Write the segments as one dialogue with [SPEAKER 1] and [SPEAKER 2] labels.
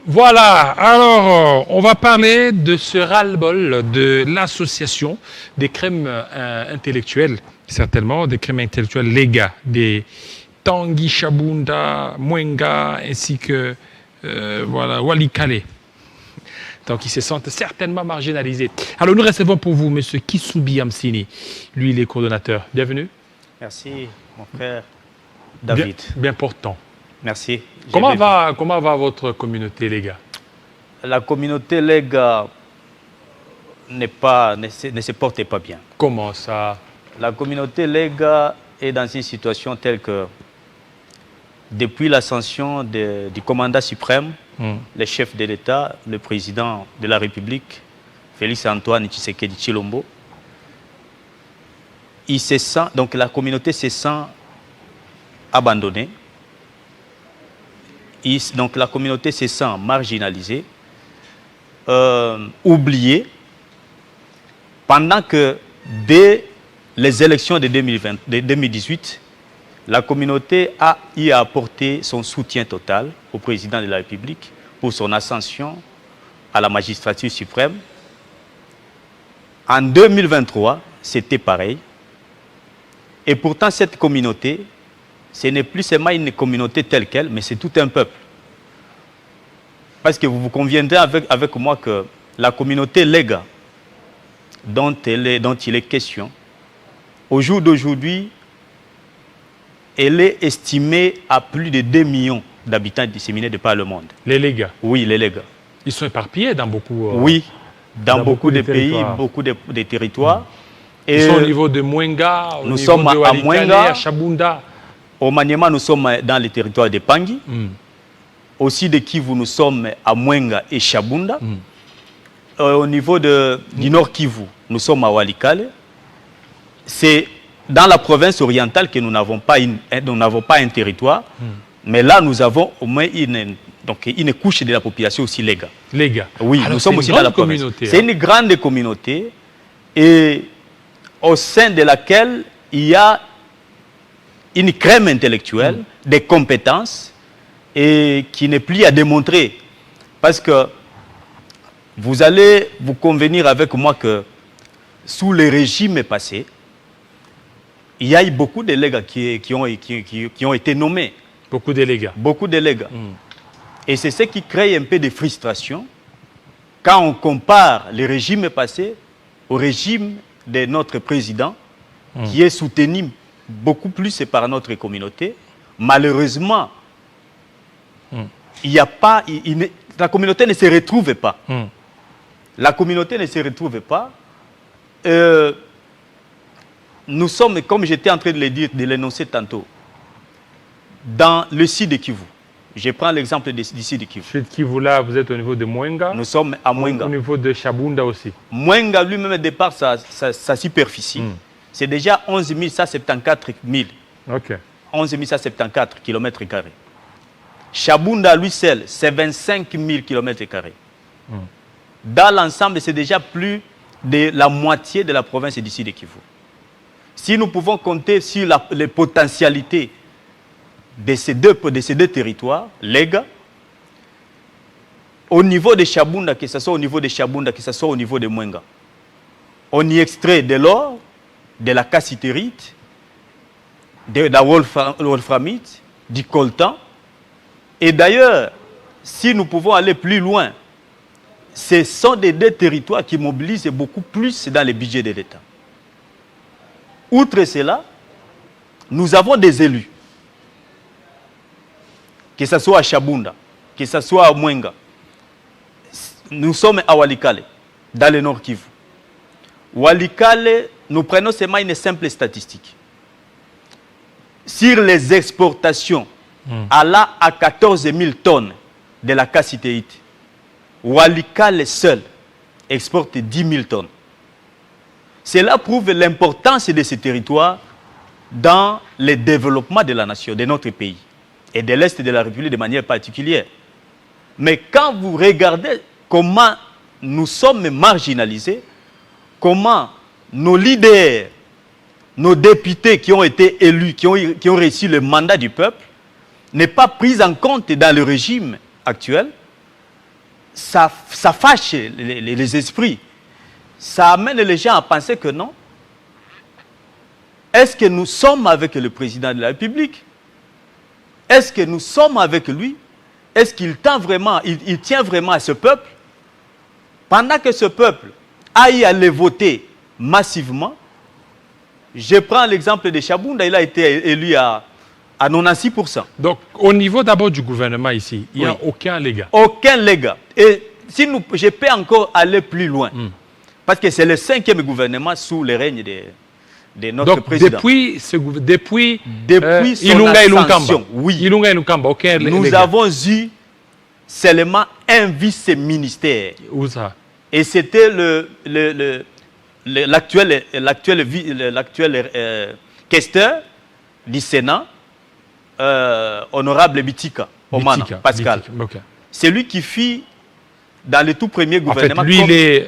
[SPEAKER 1] Voilà, alors on va parler de ce ras-le-bol de l'association des crimes intellectuels, certainement, des crimes intellectuels légaux, des Tanguy Chabunda, Mwenga, ainsi que voilà, Walikale. Donc ils se sentent certainement marginalisés. Alors nous recevons pour vous M. Kissoubi Amsini, lui il est coordonnateur. Bienvenue.
[SPEAKER 2] Merci mon frère David.
[SPEAKER 1] Bien portant.
[SPEAKER 2] Merci.
[SPEAKER 1] Comment va votre communauté, les gars?
[SPEAKER 2] La communauté, les gars, ne se porte pas bien.
[SPEAKER 1] Comment ça?
[SPEAKER 2] La communauté, les gars, est dans une situation telle que, depuis l'ascension du commandant suprême, le chef de l'État, le président de la République, Félix Antoine Tshisekedi Tshilombo, donc la communauté se sent abandonnée. Donc la communauté se sent marginalisée, oubliée, pendant que dès les élections de 2018, la communauté y a apporté son soutien total au président de la République pour son ascension à la magistrature suprême. En 2023, c'était pareil. Et pourtant, cette communauté, ce n'est plus seulement une communauté telle qu'elle, mais c'est tout un peuple. Parce que vous conviendrez avec moi que la communauté Lega, dont il est question, au jour d'aujourd'hui, elle est estimée à plus de 2 millions d'habitants disséminés de par le monde.
[SPEAKER 1] Les Lega?
[SPEAKER 2] Oui, les Lega.
[SPEAKER 1] Ils sont éparpillés dans beaucoup...
[SPEAKER 2] oui, dans beaucoup de pays, beaucoup de territoires.
[SPEAKER 1] Ils sont au niveau de Mwenga,
[SPEAKER 2] nous sommes à Mwenga,
[SPEAKER 1] à Chabunda.
[SPEAKER 2] Au Maniema, nous sommes dans le territoire de Pangui. Aussi de Kivu, nous sommes à Mwenga et Chabunda. Au niveau du Nord Kivu, nous sommes à Walikale. C'est dans la province orientale que nous n'avons pas un territoire. Mais là, nous avons au moins une couche de la population aussi Lega.
[SPEAKER 1] Lega.
[SPEAKER 2] Oui, alors, nous sommes aussi dans la communauté. C'est une grande communauté et au sein de laquelle il y a une crème intellectuelle, des compétences, et qui n'est plus à démontrer. Parce que vous allez vous convenir avec moi que sous les régimes passés, il y a eu beaucoup de légas qui ont été nommés.
[SPEAKER 1] Beaucoup de légas.
[SPEAKER 2] Beaucoup de légas. Et c'est ce qui crée un peu de frustration quand on compare les régimes passés au régime de notre président, qui est soutenu beaucoup plus par notre communauté. Malheureusement, la communauté ne se retrouve pas. La communauté ne se retrouve pas. Nous sommes, comme j'étais en train de le dire, de l'énoncer tantôt, dans le sud de Kivu. Je prends l'exemple d'ici de Kivu.
[SPEAKER 1] Sud Kivu, là, vous êtes au niveau de Mwenga.
[SPEAKER 2] Nous sommes à Mwenga.
[SPEAKER 1] Au niveau de Chabunda aussi.
[SPEAKER 2] Mwenga, lui-même, départ sa superficie. C'est déjà 11 174 000.
[SPEAKER 1] Ok.
[SPEAKER 2] 11 174 km². Chabunda, lui seul, c'est 25 000 km². Dans l'ensemble, c'est déjà plus de la moitié de la province d'ici de Kivu. Si nous pouvons compter sur les potentialités de ces deux territoires, les gars, au niveau de Chabunda, que ce soit au niveau de Chabunda, que ce soit au niveau de Mwenga, on y extrait de l'or, de la cassitérite, de la wolframite, du coltan. Et d'ailleurs, si nous pouvons aller plus loin, ce sont des deux territoires qui mobilisent beaucoup plus dans le budget de l'État. Outre cela, nous avons des élus, que ce soit à Chabunda, que ce soit à Mwenga. Nous sommes à Walikale, dans le Nord Kivu. Walikale, nous prenons seulement une simple statistique. Sur les exportations allant à 14 000 tonnes de la cassitérite, Walikale seul exporte 10 000 tonnes. Cela prouve l'importance de ces territoires dans le développement de la nation, de notre pays et de l'Est de la République de manière particulière. Mais quand vous regardez comment nous sommes marginalisés, comment nos leaders, nos députés qui ont été élus, qui ont reçu le mandat du peuple, n'est pas pris en compte dans le régime actuel, ça fâche les esprits. Ça amène les gens à penser que non. Est-ce que nous sommes avec le président de la République? Est-ce que nous sommes avec lui? Est-ce qu'il tient vraiment à ce peuple? Pendant que ce peuple aille aller voter massivement, je prends l'exemple de Chabunda, il a été élu à 96%.
[SPEAKER 1] Donc, au niveau d'abord du gouvernement ici, il n'y a
[SPEAKER 2] Oui.
[SPEAKER 1] aucun légat.
[SPEAKER 2] Aucun légat. Et si je peux encore aller plus loin, parce que c'est le 5e gouvernement sous le règne de notre
[SPEAKER 1] Donc,
[SPEAKER 2] président.
[SPEAKER 1] depuis
[SPEAKER 2] Son
[SPEAKER 1] Ilunga
[SPEAKER 2] ascension,
[SPEAKER 1] Ilunkamba,
[SPEAKER 2] oui.
[SPEAKER 1] Ilunga Ilunkamba, aucun
[SPEAKER 2] Nous
[SPEAKER 1] légat.
[SPEAKER 2] avons eu seulement un vice-ministère.
[SPEAKER 1] Où ça?
[SPEAKER 2] Et c'était l'actuel questeur du Sénat, honorable Bitika, Omana,
[SPEAKER 1] Bitika,
[SPEAKER 2] Pascal.
[SPEAKER 1] Bitika, ok.
[SPEAKER 2] C'est lui qui fit dans le tout premier
[SPEAKER 1] En fait,
[SPEAKER 2] gouvernement.
[SPEAKER 1] lui,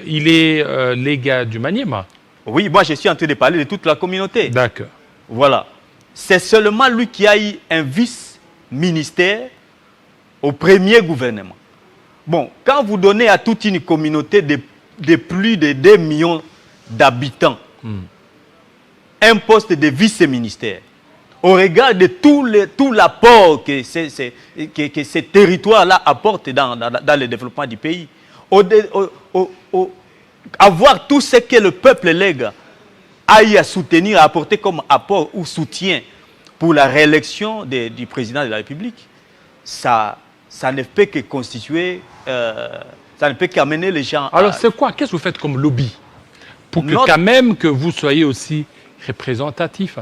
[SPEAKER 1] il est légat du Maniema.
[SPEAKER 2] Oui, moi je suis en train de parler de toute la communauté.
[SPEAKER 1] D'accord.
[SPEAKER 2] Voilà. C'est seulement lui qui a eu un vice-ministère au premier gouvernement. Bon, quand vous donnez à toute une communauté de plus de 2 millions d'habitants un poste de vice-ministère, au regard de tout l'apport que ces territoires-là apportent dans le développement du pays, avoir tout ce que le peuple lègue a eu à soutenir, à apporter comme apport ou soutien pour la réélection du président de la République, ça ne peut que constituer, ça ne peut qu'amener les gens
[SPEAKER 1] Alors, c'est quoi? Qu'est-ce que vous faites comme lobby pour que quand même que vous soyez aussi représentatif?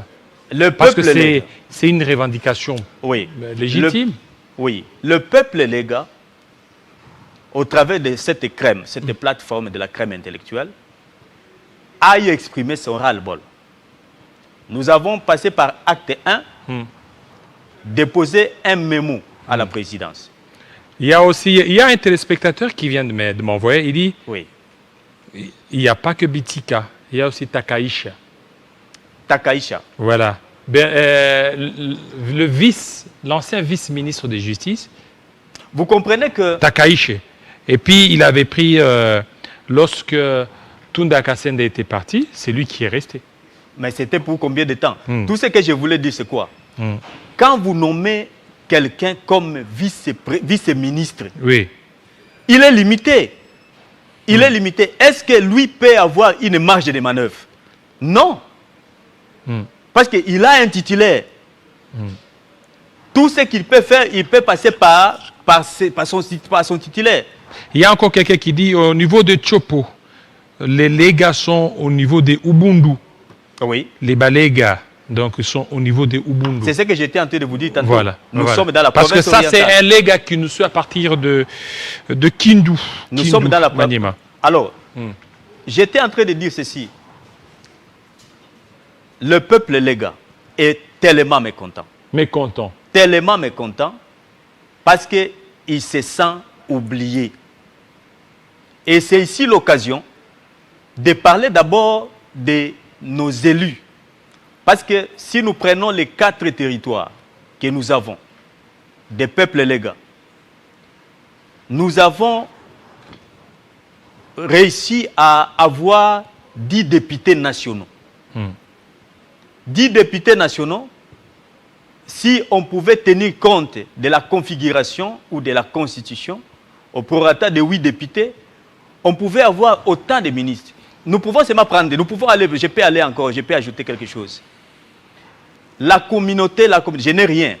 [SPEAKER 2] le
[SPEAKER 1] Parce que
[SPEAKER 2] peuple lègue.
[SPEAKER 1] c'est une revendication
[SPEAKER 2] Oui.
[SPEAKER 1] légitime.
[SPEAKER 2] Oui. Le peuple lègue, au travers de cette crème, cette plateforme de la crème intellectuelle, a eu exprimé son ras-le-bol. Nous avons passé par acte 1, déposer un mémo à la présidence.
[SPEAKER 1] Il y a un téléspectateur qui vient de m'envoyer, il dit,
[SPEAKER 2] Oui.
[SPEAKER 1] il n'y a pas que Bitika, il y a aussi Takaisha.
[SPEAKER 2] Takaisha.
[SPEAKER 1] Voilà. L'ancien vice-ministre de Justice,
[SPEAKER 2] Vous comprenez que
[SPEAKER 1] Takaisha. Et puis, il avait pris, lorsque Tunda Kasende était parti, c'est lui qui est resté.
[SPEAKER 2] mais c'était pour combien de temps? Tout ce que je voulais dire, c'est quoi?
[SPEAKER 1] Mm.
[SPEAKER 2] Quand vous nommez quelqu'un comme vice-ministre,
[SPEAKER 1] Oui.
[SPEAKER 2] il est limité. Il est limité. Est-ce que lui peut avoir une marge de manœuvre? Non. Parce qu'il a un titulaire. Tout ce qu'il peut faire, il peut passer par son titulaire.
[SPEAKER 1] Il y a encore quelqu'un qui dit, au niveau de Chopo, les légats sont au niveau des Ubundu.
[SPEAKER 2] Oui.
[SPEAKER 1] Les balégas, donc, ils sont au niveau des Ubundu.
[SPEAKER 2] C'est ce que j'étais en train de vous dire tantôt.
[SPEAKER 1] Voilà.
[SPEAKER 2] Nous
[SPEAKER 1] Voilà.
[SPEAKER 2] sommes dans la
[SPEAKER 1] Parce
[SPEAKER 2] province
[SPEAKER 1] que ça, c'est
[SPEAKER 2] orientale.
[SPEAKER 1] un légat qui nous suit à partir de Kindu.
[SPEAKER 2] Nous
[SPEAKER 1] Kindu,
[SPEAKER 2] sommes dans la
[SPEAKER 1] Maniema.
[SPEAKER 2] Alors, j'étais en train de dire ceci. Le peuple légat est tellement mécontent.
[SPEAKER 1] Mécontent.
[SPEAKER 2] Tellement mécontent parce qu'il se sent oublié. Et c'est ici l'occasion de parler d'abord de nos élus. Parce que si nous prenons les 4 territoires que nous avons, des peuples légats, nous avons réussi à avoir 10 députés nationaux. 10 députés nationaux, si on pouvait tenir compte de la configuration ou de la constitution, au prorata de 8 députés, on pouvait avoir autant de ministres. Nous pouvons seulement prendre, nous pouvons aller, je peux aller encore, je peux ajouter quelque chose. La communauté, je n'ai rien.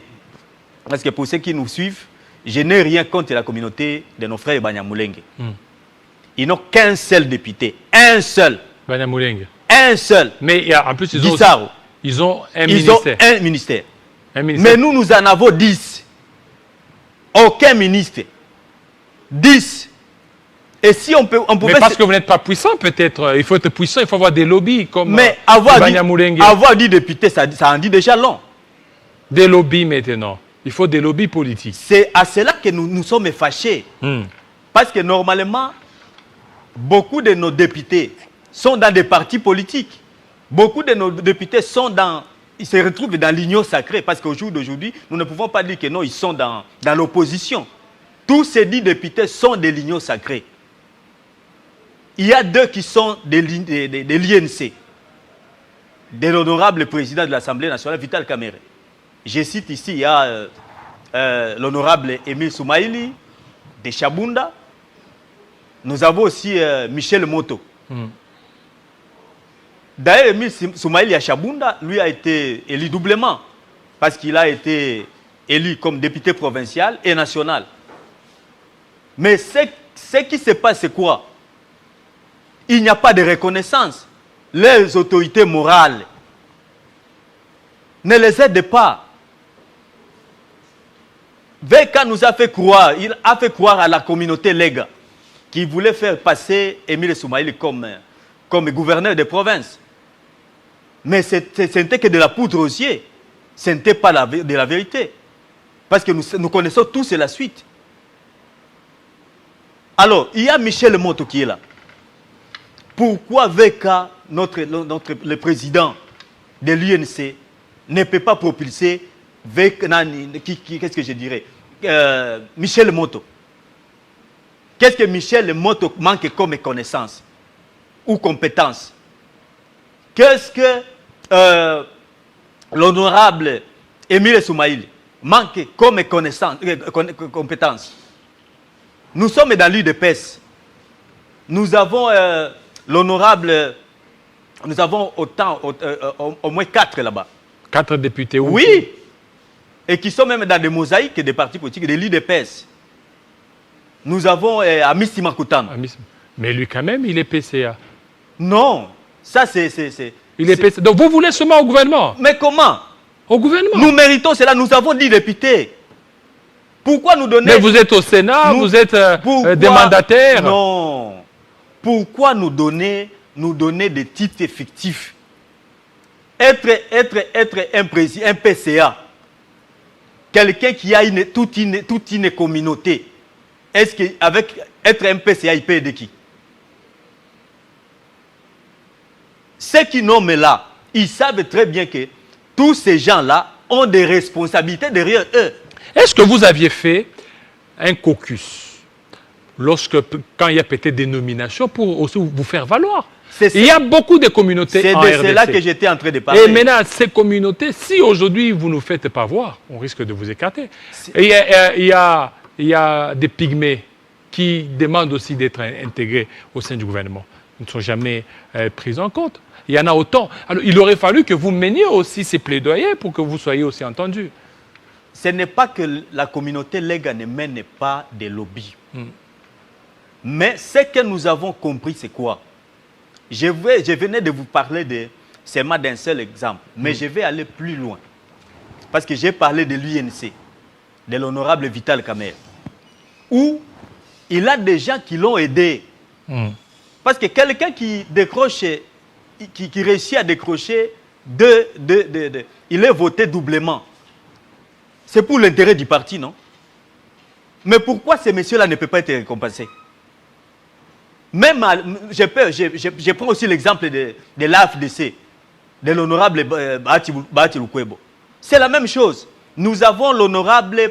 [SPEAKER 2] Parce que pour ceux qui nous suivent, je n'ai rien contre la communauté de nos frères Banyamulenge. Ils n'ont qu'un seul député. Un seul.
[SPEAKER 1] Banyamulenge.
[SPEAKER 2] Un seul.
[SPEAKER 1] Mais en plus,
[SPEAKER 2] Bissau.
[SPEAKER 1] ils ont un
[SPEAKER 2] Ils
[SPEAKER 1] ministère.
[SPEAKER 2] ont un ministère.
[SPEAKER 1] Un ministère.
[SPEAKER 2] Mais nous en avons 10. Aucun ministre. 10. Et si on pouvait...
[SPEAKER 1] Mais parce que vous n'êtes pas puissant, peut-être. Il faut être puissant, il faut avoir des lobbies comme
[SPEAKER 2] Mais avoir
[SPEAKER 1] Banyamulenge.
[SPEAKER 2] 10 députés, ça en dit déjà long.
[SPEAKER 1] Des lobbies maintenant. Il faut des lobbies politiques.
[SPEAKER 2] C'est à cela que nous sommes fâchés. Parce que normalement, beaucoup de nos députés sont dans des partis politiques. Beaucoup de nos députés ils se retrouvent dans l'union sacrée. Parce qu'au jour d'aujourd'hui, nous ne pouvons pas dire que non, ils sont dans l'opposition. tous ces 10 députés sont des lignes sacrés. Il y a 2 qui sont de l'INC, de l'honorable président de l'Assemblée nationale, Vital Kamerhe. Je cite ici, il y a l'honorable Émile Soumaïli, de Chabunda. Nous avons aussi Michel Moto. D'ailleurs, Émile Soumaïli à Chabunda, lui a été élu doublement, parce qu'il a été élu comme député provincial et national. Mais ce qui se passe, c'est quoi? Il n'y a pas de reconnaissance. Les autorités morales ne les aident pas. VK nous a fait croire, il a fait croire à la communauté Lega qui voulait faire passer Émile Soumaïli comme gouverneur de province. Mais ce n'était que de la poudre aux yeux. Ce n'était pas de la vérité. Parce que nous connaissons tous la suite. Alors, il y a Michel Moto qui est là. Pourquoi VK, le président de l'UNC, ne peut pas propulser qu'est-ce que je dirais Michel Moto? Qu'est-ce que Michel Moto manque comme connaissance ou compétence? Qu'est-ce que l'honorable Émile Soumaïli manque comme connaissance, compétence? Nous sommes dans l'UDPS. Nous avons l'honorable, nous avons au moins 4 là-bas.
[SPEAKER 1] 4 députés,
[SPEAKER 2] oui. Et qui sont même dans des mosaïques des partis politiques, de l'UDPS. Nous avons Amissi Makutano.
[SPEAKER 1] Mais lui, quand même, il est PCA.
[SPEAKER 2] Non, ça c'est...
[SPEAKER 1] Il est PCA. Donc vous voulez seulement au gouvernement?
[SPEAKER 2] Mais comment?
[SPEAKER 1] Au gouvernement?
[SPEAKER 2] Nous méritons cela, nous avons 10 députés. Pourquoi nous donner...
[SPEAKER 1] Mais vous êtes au Sénat, vous êtes des mandataires.
[SPEAKER 2] Non. Pourquoi nous donner des titres fictifs? Être un PCA, quelqu'un qui a toute une communauté, est-ce qu'avec être un PCA, il paye de qui? Ceux qui nomment là, ils savent très bien que tous ces gens-là ont des responsabilités derrière eux.
[SPEAKER 1] Est-ce que vous aviez fait un caucus quand il y a peut-être des nominations pour aussi vous faire valoir? Il y a beaucoup de communautés en RDC.
[SPEAKER 2] C'est de cela que j'étais en train de parler.
[SPEAKER 1] Et maintenant, ces communautés, si aujourd'hui vous ne nous faites pas voir, on risque de vous écarter. Et il y a des pygmées qui demandent aussi d'être intégrés au sein du gouvernement. Ils ne sont jamais pris en compte. Il y en a autant. Alors, il aurait fallu que vous meniez aussi ces plaidoyers pour que vous soyez aussi entendus.
[SPEAKER 2] Ce n'est pas que la communauté Lega ne mène pas des lobbies. Mais ce que nous avons compris, c'est quoi? Je venais de vous parler seulement d'un seul exemple, mais je vais aller plus loin. Parce que j'ai parlé de l'UNC, de l'honorable Vital Kamerhe, où il a des gens qui l'ont aidé. Parce que quelqu'un qui décroche, qui réussit à décrocher, il est voté doublement. C'est pour l'intérêt du parti, non? Mais pourquoi ces messieurs-là ne peuvent pas être récompensés? Même, je prends aussi l'exemple de l'AFDC, de l'honorable Bahati Lukwebo. C'est la même chose. Nous avons l'honorable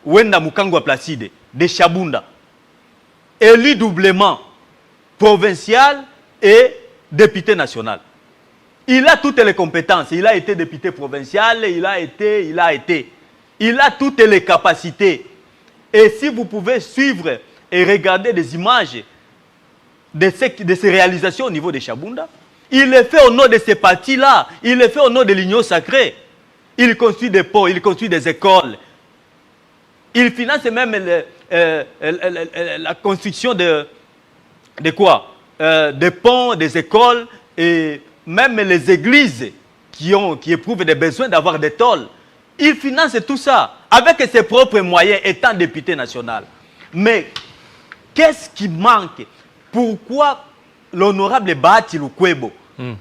[SPEAKER 2] Wenda Mukangwa Placide, de Chabunda, élu doublement, provincial et député national. Il a toutes les compétences. Il a été député provincial, il a toutes les capacités. Et si vous pouvez suivre et regarder des images de ces réalisations au niveau de Chabunda, il est fait au nom de ces partis-là, il est fait au nom de l'Union sacrée. Il construit des ponts, il construit des écoles. Il finance même la construction de quoi? Des ponts, des écoles et même les églises qui éprouvent des besoins d'avoir des tôles. Il finance tout ça avec ses propres moyens étant député national. Mais qu'est-ce qui manque? Pourquoi l'honorable Bahati Lukwebo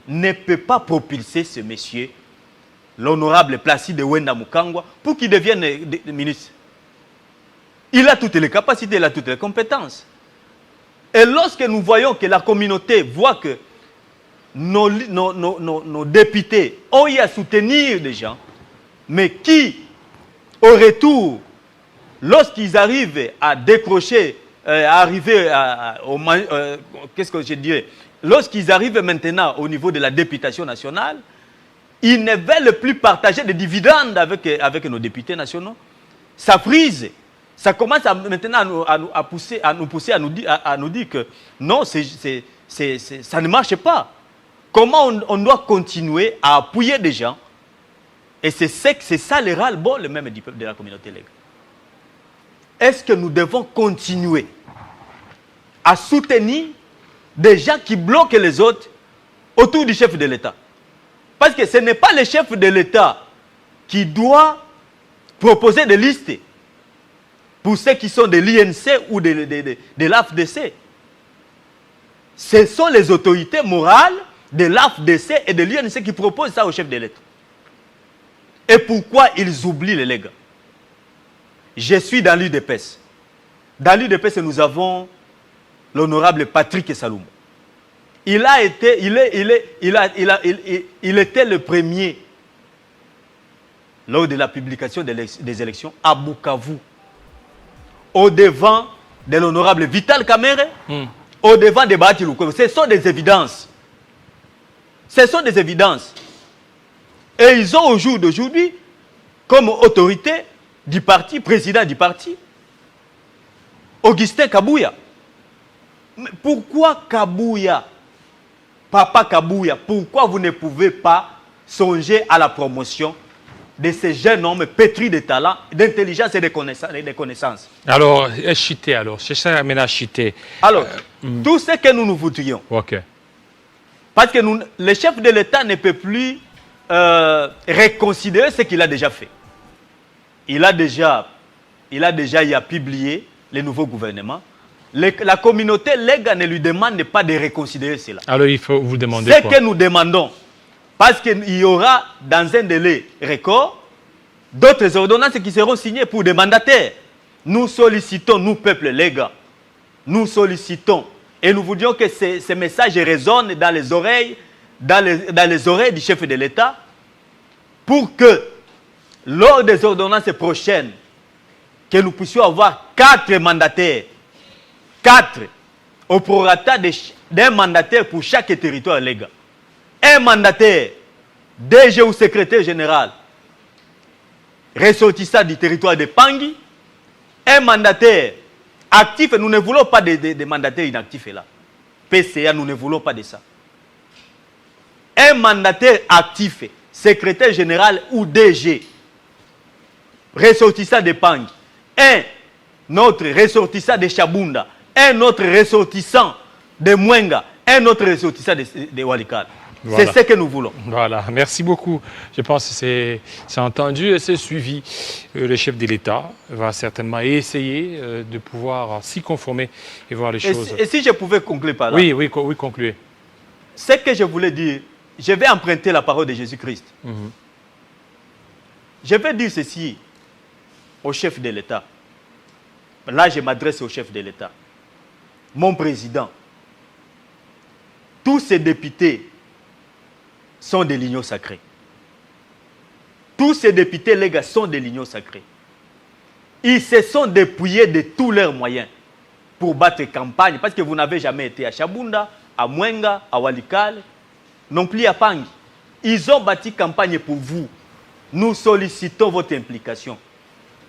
[SPEAKER 2] ne peut pas propulser ce monsieur, l'honorable Placide Wenda Mukangwa, pour qu'il devienne ministre? Il a toutes les capacités, il a toutes les compétences. Et lorsque nous voyons que la communauté voit que nos députés ont eu à soutenir des gens, mais qui, au retour, lorsqu'ils arrivent à décrocher, à arriver qu'est-ce que je dirais, lorsqu'ils arrivent maintenant au niveau de la députation nationale, ils ne veulent plus partager des dividendes avec nos députés nationaux. Ça frise. Ça commence maintenant à nous pousser à nous dire que non, ça ne marche pas. Comment on doit continuer à appuyer des gens? Et c'est ça le ras-le-bol même de la communauté Lega. Est-ce que nous devons continuer à soutenir des gens qui bloquent les autres autour du chef de l'État? Parce que ce n'est pas le chef de l'État qui doit proposer des listes pour ceux qui sont de l'INC ou de l'AFDC. Ce sont les autorités morales de l'AFDC et de l'INC qui proposent ça au chef de l'État. Et pourquoi ils oublient les Lega? Je suis dans l'UDPS. Dans l'UDPS, nous avons l'honorable Patrick Saloum. Il était le premier lors de la publication des élections à Bukavu, au devant de l'honorable Vital Kamerhe, au devant de Bahati Lukwebo. Ce sont des évidences. Ce sont des évidences. Et ils ont au jour d'aujourd'hui, comme autorité du parti, président du parti, Augustin Kabouya. Mais pourquoi Kabouya, Papa Kabouya, pourquoi vous ne pouvez pas songer à la promotion de ces jeunes hommes pétris de talent, d'intelligence et de connaissances?
[SPEAKER 1] Alors, chité alors, c'est ça maintenant chité.
[SPEAKER 2] Alors, tout ce que nous voudrions.
[SPEAKER 1] Ok.
[SPEAKER 2] Parce que le chef de l'État ne peut plus reconsidérer ce qu'il a déjà fait. Il a déjà publié le nouveau gouvernement. La communauté Lega ne lui demande pas de reconsidérer cela.
[SPEAKER 1] Alors il faut vous demander
[SPEAKER 2] ce
[SPEAKER 1] quoi?
[SPEAKER 2] Que nous demandons, parce qu'il y aura dans un délai record d'autres ordonnances qui seront signées pour des mandataires. Nous sollicitons, nous peuple Lega, nous sollicitons et nous voudrions que ces messages résonnent dans les oreilles du chef de l'État pour que lors des ordonnances prochaines, que nous puissions avoir 4 mandataires, 4 au prorata d'un mandataire pour chaque territoire Lega. Un mandataire, DG ou secrétaire général, ressortissant du territoire de Pangui. Un mandataire actif, nous ne voulons pas de mandataires inactifs là. PCA, nous ne voulons pas de ça. Un mandataire actif, secrétaire général ou DG, ressortissant de Pangui. Un autre ressortissant de Chabunda. Un autre ressortissant de Mwenga. Un autre ressortissant de Walikale. Voilà. C'est ce que nous voulons.
[SPEAKER 1] Voilà, merci beaucoup. Je pense que c'est entendu et c'est suivi. Le chef de l'État va certainement essayer de pouvoir s'y conformer et voir les choses.
[SPEAKER 2] Et si je pouvais conclure par là?
[SPEAKER 1] Oui, concluez.
[SPEAKER 2] Ce que je voulais dire, je vais emprunter la parole de Jésus-Christ. Je vais dire ceci au chef de l'État. Là, je m'adresse au chef de l'État. Mon président, tous ces députés sont des lignes sacrés. Tous ces députés, les gars, sont des lignes sacrés. Ils se sont dépouillés de tous leurs moyens pour battre campagne, parce que vous n'avez jamais été à Chabunda, à Mwenga, à Walikale, non plus à Pangui. Ils ont bâti campagne pour vous. Nous sollicitons votre implication.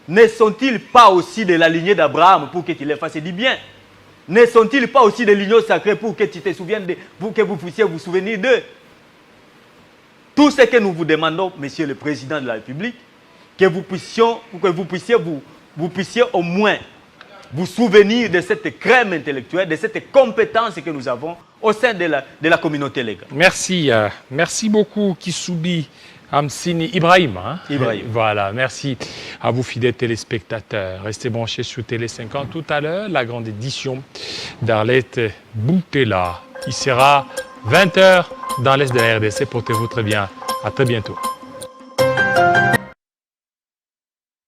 [SPEAKER 2] Ne sont-ils pas aussi de la lignée d'Abraham pour que tu les fasses du bien? Ne sont-ils pas aussi des lignes sacrés pour que tu te souviennes pour que vous puissiez vous souvenir d'eux? Tout ce que nous vous demandons, Monsieur le Président de la République, que vous puissiez au moins vous souvenir de cette crème intellectuelle, de cette compétence que nous avons au sein de la communauté légale.
[SPEAKER 1] Merci. Merci beaucoup, Kissoubi Amsini Ibrahim.
[SPEAKER 2] Ibrahim.
[SPEAKER 1] Voilà, merci à vous, fidèles téléspectateurs. Restez branchés sur Télé 50 tout à l'heure, la grande édition d'Arlette Boutella, qui sera 20h dans l'Est de la RDC. Portez-vous très bien. À très bientôt.